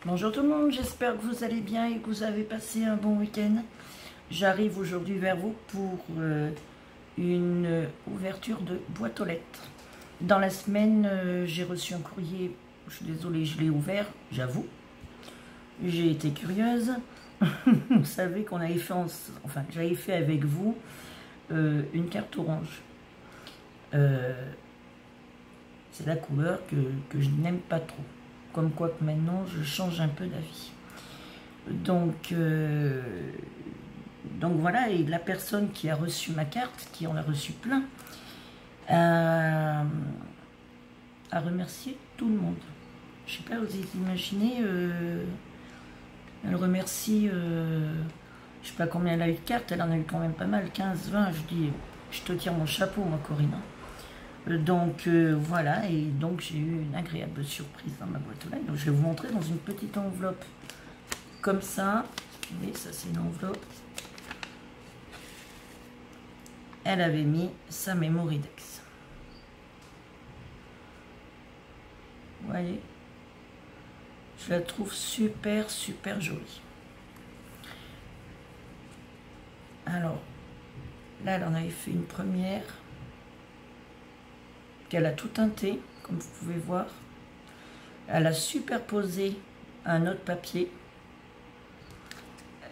Bonjour tout le monde, j'espère que vous allez bien et que vous avez passé un bon week-end. J'arrive aujourd'hui vers vous pour une ouverture de boîte aux lettres. Dans la semaine, j'ai reçu un courrier, je suis désolée, je l'ai ouvert, j'avoue. J'ai été curieuse. Vous savez qu'on avait fait, j'avais fait avec vous une carte orange. C'est la couleur que je n'aime pas trop. Comme quoi que maintenant, je change un peu d'avis. Donc voilà, et la personne qui a reçu ma carte, qui en a reçu plein, a remercié tout le monde. Je sais pas, vous imaginez, elle remercie, je sais pas combien elle a eu de cartes, elle en a eu quand même pas mal, 15, 20, je dis, je te tire mon chapeau, moi, Corinne. Donc voilà, et donc j'ai eu une agréable surprise dans ma boîte aux lettres. Donc je vais vous montrer dans une petite enveloppe comme ça. Vous voyez, ça c'est une enveloppe. Elle avait mis sa Mémoridex. Vous voyez, je la trouve super jolie. Alors là, elle en avait fait une première. Elle a tout teinté, comme vous pouvez voir. Elle a superposé un autre papier.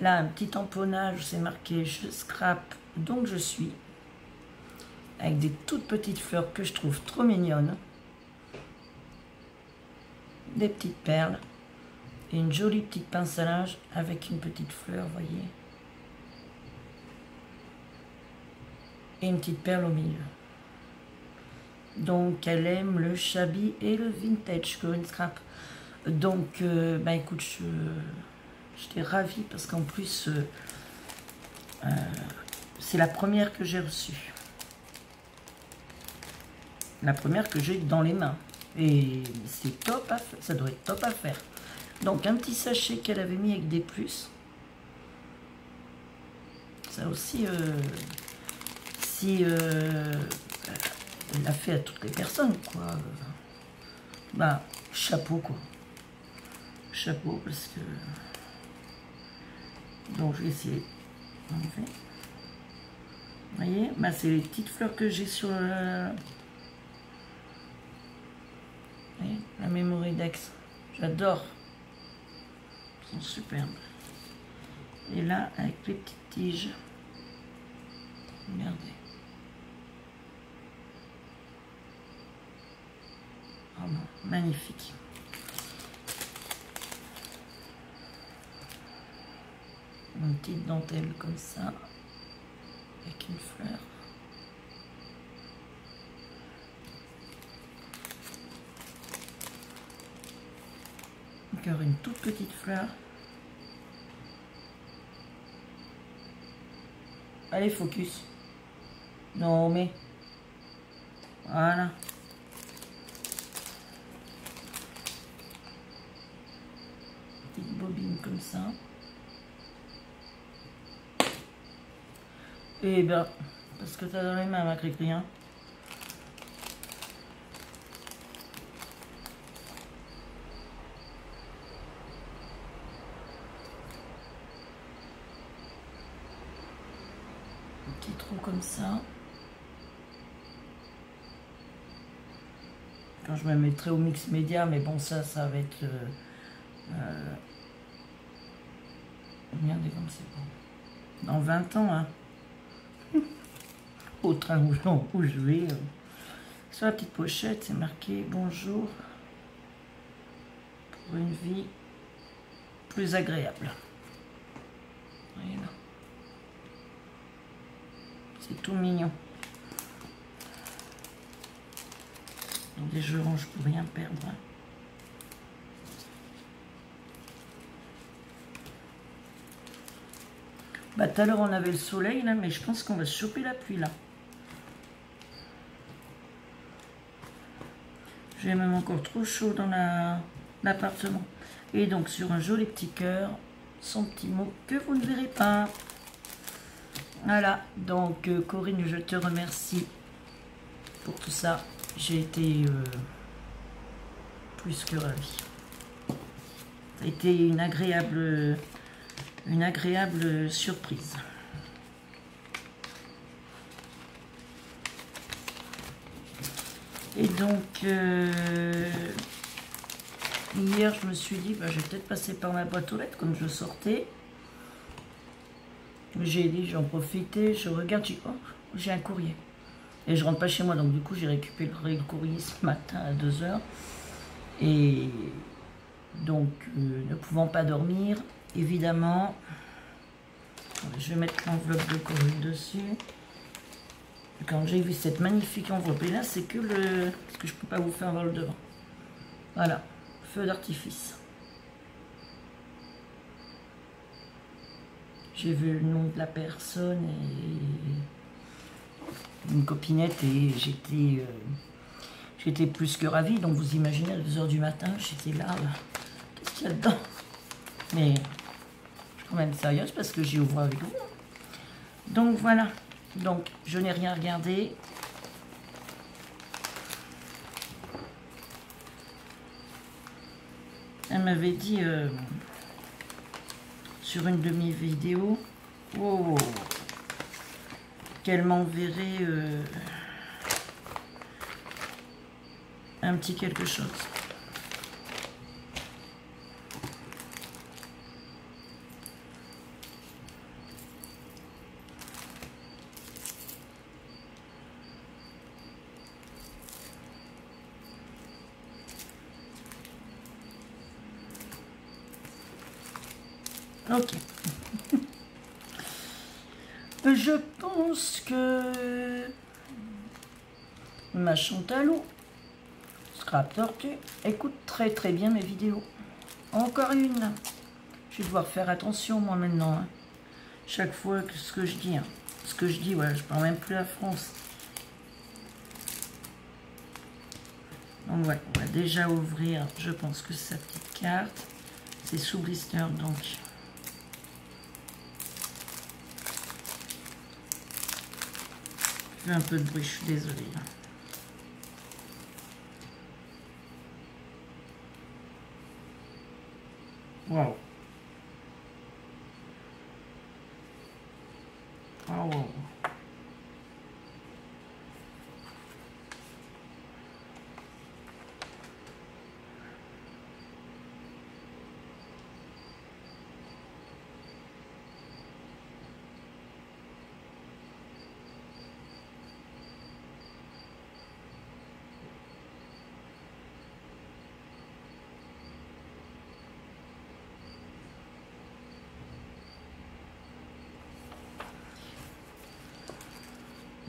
Là, un petit tamponnage, c'est marqué « Je scrape, donc je suis ». Avec des toutes petites fleurs que je trouve trop mignonnes. Des petites perles. Et une jolie petite pince à linge avec une petite fleur, vous voyez. Et une petite perle au milieu. Donc elle aime le shabby et le vintage Corinne Scrap. Donc bah écoute, j'étais ravie parce qu'en plus c'est la première que j'ai reçue. La première que j'ai dans les mains. Et c'est top à faire, ça doit être top à faire. Donc un petit sachet qu'elle avait mis avec des plus. Ça aussi, si elle l'a fait à toutes les personnes, quoi. Bah, chapeau, quoi. Chapeau, parce que... Donc, je vais essayer d'enlever. Vous voyez, bah, c'est les petites fleurs que j'ai sur la Mémoridex. J'adore. Elles sont superbes. Et là, avec les petites tiges. Regardez. Oh non, magnifique. Une petite dentelle comme ça, avec une fleur. Encore une toute petite fleur. Allez, focus. Non, mais... Voilà. Petite bobine comme ça. Et ben, parce que t'as dans les mains, ma cri-cri, hein. Un petit trou comme ça. Quand je me mettrai au mix média, mais bon, ça va être... regardez comme c'est bon. Dans 20 ans, hein. Au train où je vais. Sur la petite pochette, c'est marqué « Bonjour pour une vie plus agréable ». Voyez là. C'est tout mignon. Donc des jeux orange pour rien perdre. Hein. Bah, tout à l'heure on avait le soleil là, mais je pense qu'on va se choper la pluie là. J'ai même encore trop chaud dans l'appartement. Et donc sur un joli petit cœur, son petit mot que vous ne verrez pas. Voilà, donc Corinne, je te remercie pour tout ça. J'ai été plus que ravie. Ça a été une agréable surprise. Et donc, hier, je me suis dit, bah, je vais peut-être passer par ma boîte aux lettres comme je sortais. J'ai dit, j'en profitais, je regarde, oh, j'ai un courrier. Et je rentre pas chez moi, donc du coup, j'ai récupéré le courrier ce matin à 2 h. Et donc, ne pouvant pas dormir, évidemment, je vais mettre l'enveloppe de courrier dessus. Quand j'ai vu cette magnifique enveloppe, et là, c'est que le... parce que je peux pas vous faire voir le devant. Voilà, feu d'artifice. J'ai vu le nom de la personne et une copinette et j'étais plus que ravie. Donc vous imaginez, à 2 h du matin, j'étais là, qu'est-ce qu'il y a dedans? Mais je suis quand même sérieuse parce que j'y ouvre avec vous. Donc voilà, donc je n'ai rien regardé. Elle m'avait dit sur une de mes vidéos qu'elle m'enverrait un petit quelque chose. Ok. Je pense que ma Chantalou, Scrap Tortue, écoute très très bien mes vidéos. Encore une. Je vais devoir faire attention moi maintenant. Hein. Chaque fois que ce que je dis. Hein. Ce que je dis, voilà, je parle même plus la France. Donc ouais, on va déjà ouvrir, je pense que c'est sa petite carte. C'est sous blister donc. Je fais un peu de bruit, je suis désolée. Waouh. Waouh.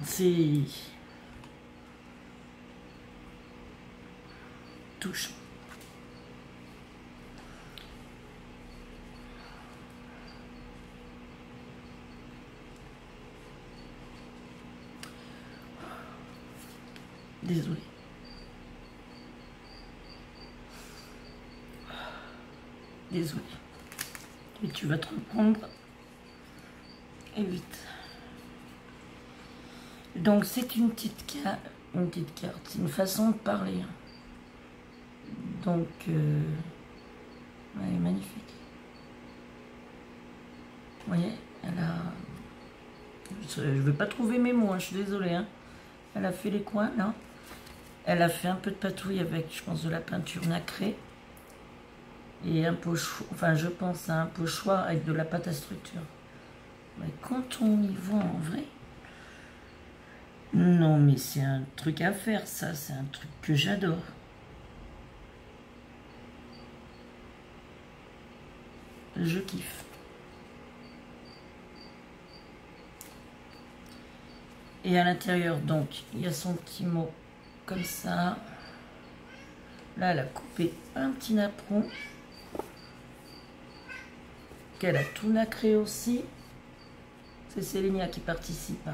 C'est touchant. Désolée. Désolée. Et tu vas te reprendre. Et vite. Donc c'est une petite carte, c'est une façon de parler. Donc, elle est magnifique. Vous voyez, elle a... Je ne vais pas trouver mes mots, hein, je suis désolée. Hein. Elle a fait les coins, là. Elle a fait un peu de patouille avec, je pense, de la peinture nacrée. Et un pochoir, enfin, je pense à un pochoir avec de la pâte à structure. Mais quand on y va en vrai... Non, mais c'est un truc à faire, ça. C'est un truc que j'adore. Je kiffe. Et à l'intérieur, donc, il y a son petit mot comme ça. Là, elle a coupé un petit napperon. Qu'elle a tout nacré aussi. C'est Célinia qui participe à...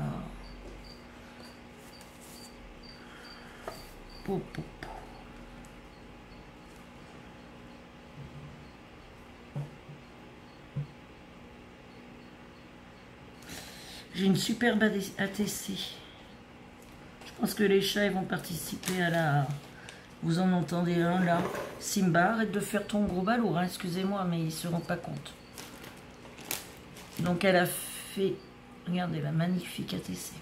J'ai une superbe ATC. Je pense que les chats ils vont participer à Vous en entendez un là. Simba, arrête de faire ton gros balourd, hein, excusez-moi, mais ils ne se rendent pas compte. Donc elle a fait, regardez la magnifique ATC.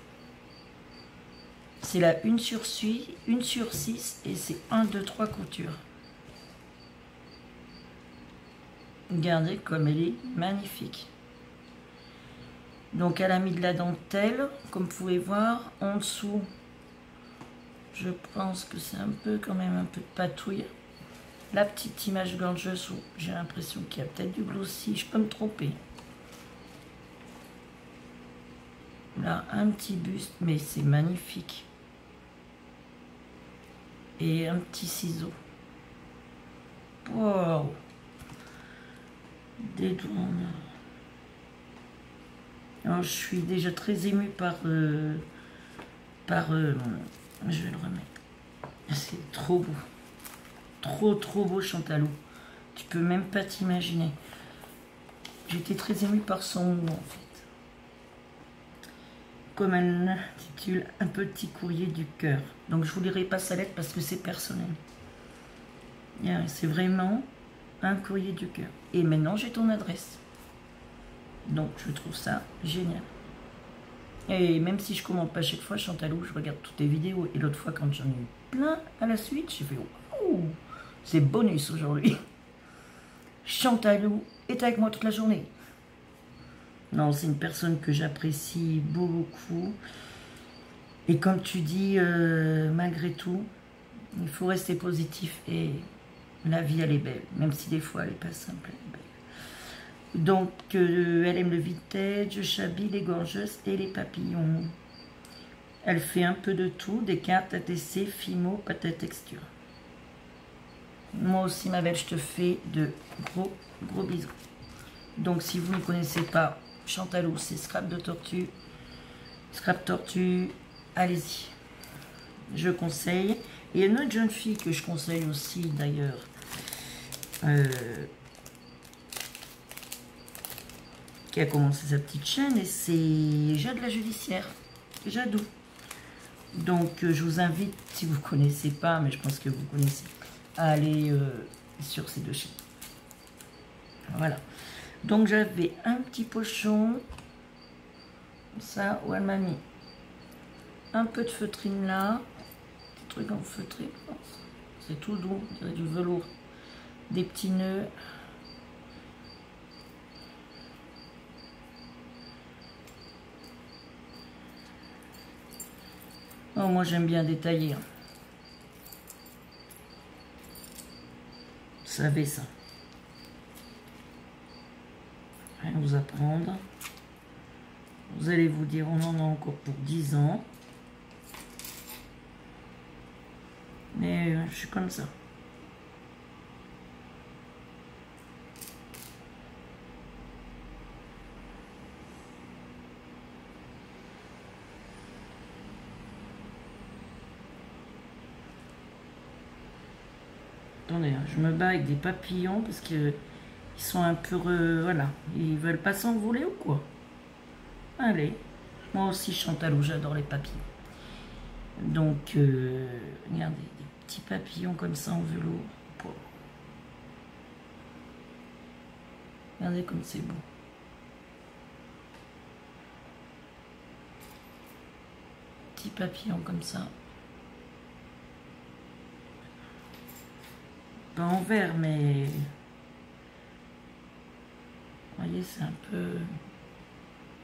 C'est la 1 sur 6 et c'est 1, 2, 3 coutures. Regardez comme elle est magnifique. Donc elle a mis de la dentelle, comme vous pouvez voir, en dessous. Je pense que c'est un peu quand même un peu de patouille. La petite image gorgeuse où j'ai l'impression qu'il y a peut-être du glossy, je peux me tromper. Là, un petit buste, mais c'est magnifique. Et un petit ciseau. Wow! Des doigts. Alors, je suis déjà très émue par... je vais le remettre. C'est trop beau. Trop beau, Chantalou. Tu peux même pas t'imaginer. J'étais très émue par son mot, en fait. Comme elle l'intitule, un petit courrier du cœur. Donc je vous lirai pas sa lettre parce que c'est personnel. C'est vraiment un courrier du cœur. Et maintenant j'ai ton adresse. Donc je trouve ça génial. Et même si je commande pas chaque fois, Chantalou, je regarde toutes tes vidéos. Et l'autre fois quand j'en ai eu plein à la suite, j'ai fait waouh, c'est bonus aujourd'hui. Chantalou est avec moi toute la journée. Non, c'est une personne que j'apprécie beaucoup. Et comme tu dis, malgré tout, il faut rester positif. Et la vie, elle est belle. Même si des fois, elle n'est pas simple, elle est belle. Donc, elle aime le vintage, chablis, les gorgeuses et les papillons. Elle fait un peu de tout, des cartes, ATC, Fimo, pâte à texture. Moi aussi, ma belle, je te fais de gros bisous. Donc, si vous ne connaissez pas Chantalou, c'est Scrap de Tortue. Scrap Tortue, allez-y. Je conseille. Et il y a une autre jeune fille que je conseille aussi, d'ailleurs. Qui a commencé sa petite chaîne. Et c'est Jade la Judiciaire. Jadou. Donc, je vous invite, si vous ne connaissez pas, mais je pense que vous connaissez, à aller sur ces deux chaînes. Voilà. Donc j'avais un petit pochon, ça, où elle m'a mis un peu de feutrine là, des trucs en feutré, c'est tout doux, on dirait du velours, des petits nœuds. Oh, moi j'aime bien détailler. Hein. Vous savez ça. Rien vous apprendre. Vous allez vous dire, on en a encore pour 10 ans. Mais je suis comme ça. Attendez, je me bats avec des papillons parce que ils sont un peu... voilà, ils veulent pas s'envoler ou quoi? Allez, moi aussi Chantalou, j'adore les papillons. Donc, regardez, des petits papillons comme ça en velours. Regardez comme c'est beau. Petits papillons comme ça. Pas en vert, mais... Vous voyez, c'est un peu...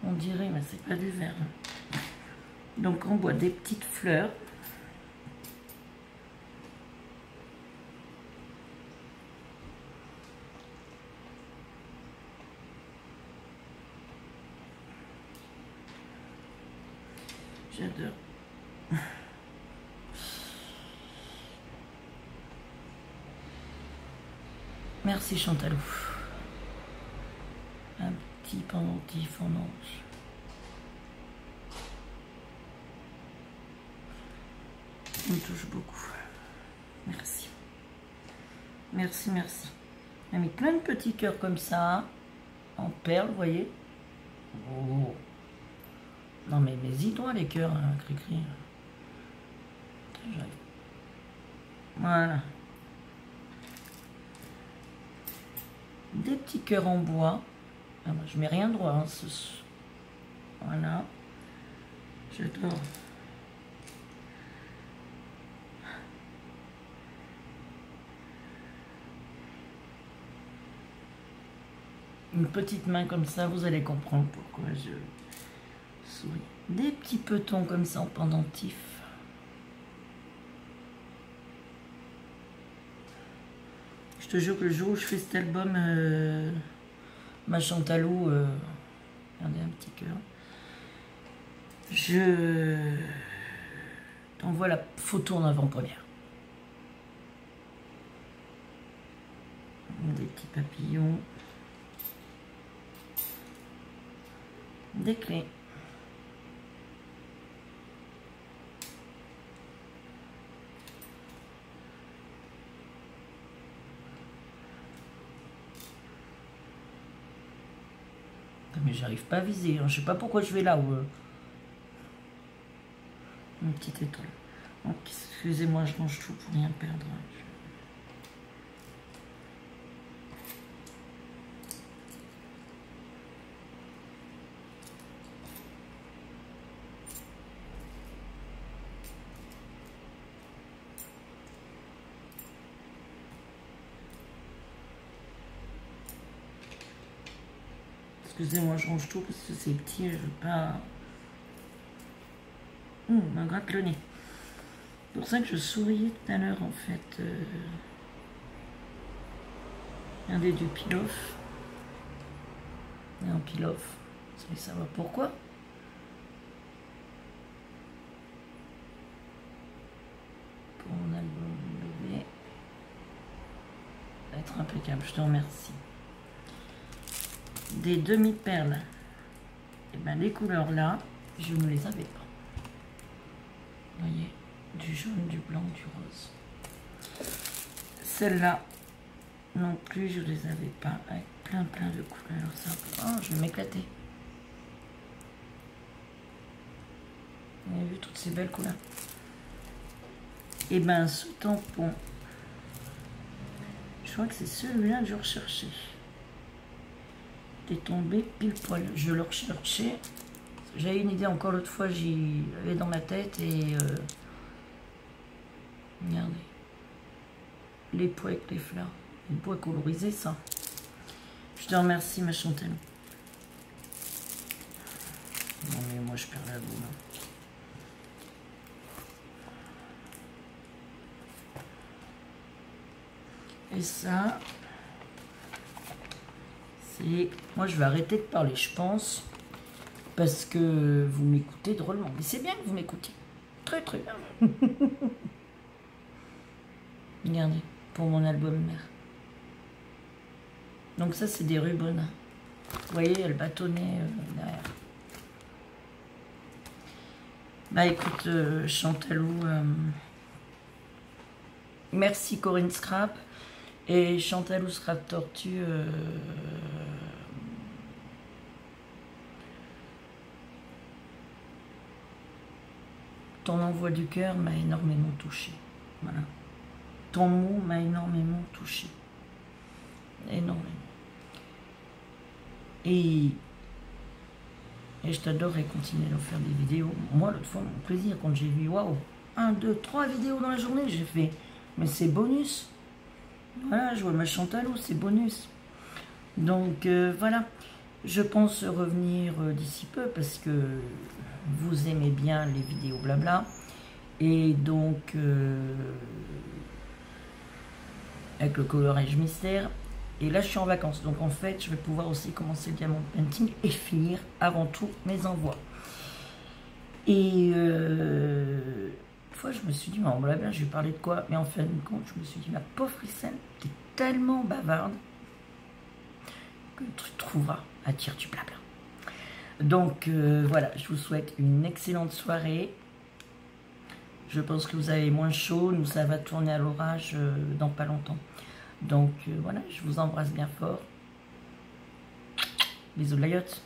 On dirait, mais c'est pas du vert. Donc, on voit des petites fleurs. J'adore. Merci Chantalou. Un petit pendentif en ange. Ça me touche beaucoup. Merci. Merci, merci. On a mis plein de petits cœurs comme ça, en perles, vous voyez. Oh. Non mais mes y doigts les cœurs, hein, cri-cri. Voilà. Des petits cœurs en bois. Ah, moi, je mets rien droit. Hein, voilà. J'adore. Une petite main comme ça, vous allez comprendre pourquoi je souris. Des petits petons comme ça en pendentif. Je te jure que le jour où je fais cet album, ma Chantalou, regardez un petit cœur, je t'envoie la photo en avant-première. Des petits papillons. Des clés. Mais j'arrive pas à viser, hein. Je sais pas pourquoi je vais là où... Une petite étoile. Donc, excusez-moi, je range tout pour rien perdre. Excusez-moi, je range tout parce que c'est petit, je veux pas... me gratte le nez. C'est pour ça que je souriais tout à l'heure, en fait. Regardez, du pilof. Et un pilof. Vous allez savoir pourquoi. Pour mon album levé. Ça va être impeccable, je te remercie. Des demi-perles. Et bien les couleurs là, je ne les avais pas. Vous voyez, du jaune, du blanc, du rose. Celles-là non plus, je les avais pas, avec plein de couleurs. Ça, oh, je vais m'éclater. Vous avez vu toutes ces belles couleurs. Et ben ce tampon, je crois que c'est celui-là que je recherchais. Il est tombé pile poil. Je le recherchais. J'avais une idée encore l'autre fois, j'y avais dans ma tête et regardez. Les pois avec les fleurs. Les pois colorisés, ça. Je te remercie, ma Chantal. Non mais moi je perds la boule. Et ça, c'est... Moi je vais arrêter de parler, je pense. Parce que vous m'écoutez drôlement. Mais c'est bien que vous m'écoutiez. Très bien. Regardez, pour mon album mère. Donc ça, c'est des rubans. Vous voyez, elle bâtonnait derrière. Bah écoute, Chantalou, merci Corinne Scrap. Et Chantalou Scrap Tortue, ton envoi du cœur m'a énormément touché. Voilà. Ton mot m'a énormément touché. Énormément. Et je t'adorerais continuer à faire des vidéos. Moi, l'autre fois, mon plaisir, quand j'ai vu, waouh, 1, 2, 3 vidéos dans la journée, j'ai fait, mais c'est bonus. Voilà, je vois ma Chantalou, c'est bonus. Donc, voilà. Je pense revenir d'ici peu parce que vous aimez bien les vidéos blabla. Et donc, avec le colorage mystère. Et là, je suis en vacances. Donc, en fait, je vais pouvoir aussi commencer le diamond painting et finir avant tout mes envois. Et une fois, je me suis dit, bon, blabla, je vais parler de quoi? Mais en fin de compte, je me suis dit, ma pauvre Frisselle, t'es tellement bavarde que tu trouveras à dire du blabla. Donc, voilà, je vous souhaite une excellente soirée. Je pense que vous avez moins chaud. Nous, ça va tourner à l'orage dans pas longtemps. Donc, voilà, je vous embrasse bien fort. Bisous de la yacht.